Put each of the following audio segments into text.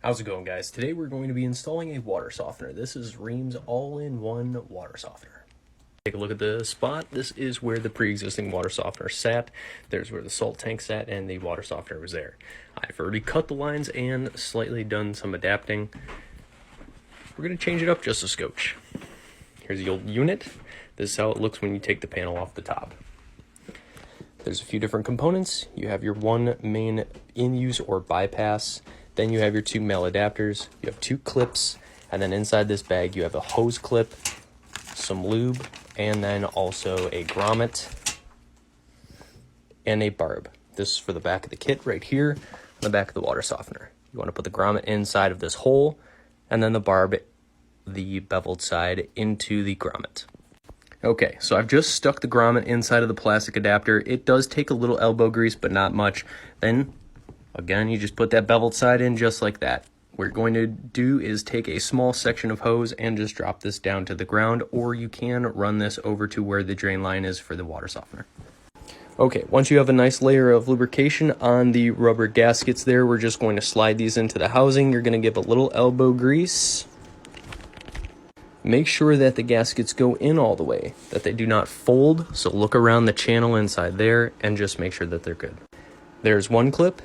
How's it going, guys? Today we're going to be installing a water softener. This is Rheem's all-in-one water softener. Take a look at the spot. This is where the pre-existing water softener sat. There's where the salt tank sat and the water softener was there. I've already cut the lines and slightly done some adapting. We're going to change it up just a scotch. Here's the old unit. This is how it looks when you take the panel off the top. There's a few different components. You have your one main in-use or bypass. Then you have your two male adapters, you have two clips, and then inside this bag you have a hose clip, some lube, and then also a grommet and a barb. This is for the back of the kit right here on the back of the water softener. You want to put the grommet inside of this hole, and then the barb, the beveled side, into the grommet. Okay, so I've just stuck the grommet inside of the plastic adapter. It does take a little elbow grease, but not much. Then again, you just put that beveled side in just like that. What you're going to do is take a small section of hose and just drop this down to the ground, or you can run this over to where the drain line is for the water softener. Okay, once you have a nice layer of lubrication on the rubber gaskets there, we're just going to slide these into the housing. You're going to give a little elbow grease. Make sure that the gaskets go in all the way, that they do not fold, so look around the channel inside there and just make sure that they're good. There's one clip.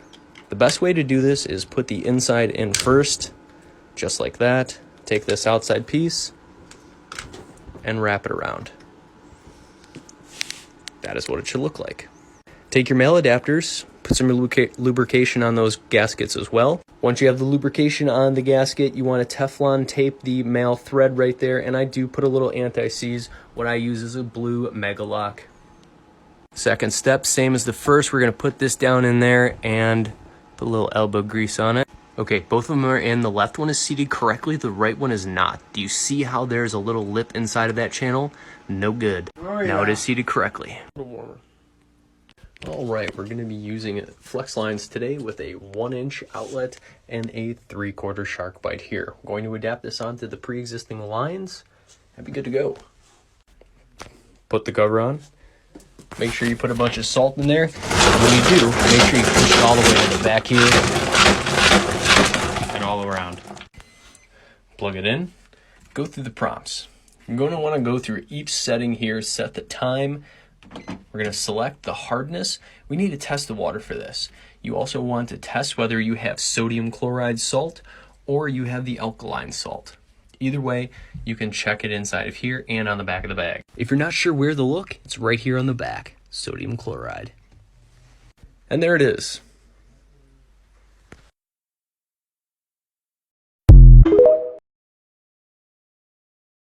The best way to do this is put the inside in first, just like that. Take this outside piece and wrap it around. That is what it should look like. Take your male adapters, put some lubrication on those gaskets as well. Once you have the lubrication on the gasket, you want to Teflon tape the male thread right there, and I do put a little anti-seize. What I use is a blue Mega Lock. Second step, same as the first, we're going to put this down in there and put a little elbow grease on it. Okay, both of them are in. The left one is seated correctly, the right one is not. Do you see how there's a little lip inside of that channel? No good. Oh, yeah. Now it is seated correctly. A little warmer. All right, we're going to be using flex lines today with a 1-inch outlet and a 3/4 shark bite here. We're going to adapt this onto the pre-existing lines and be good to go. Put the cover on. Make sure you put a bunch of salt in there. And when you do, make sure you push it all the way to the back here and all around. Plug it in. Go through the prompts. You're going to want to go through each setting here, set the time. We're going to select the hardness. We need to test the water for this. You also want to test whether you have sodium chloride salt or you have the alkaline salt. Either way, you can check it inside of here and on the back of the bag. If you're not sure where to look, it's right here on the back, sodium chloride. And there it is.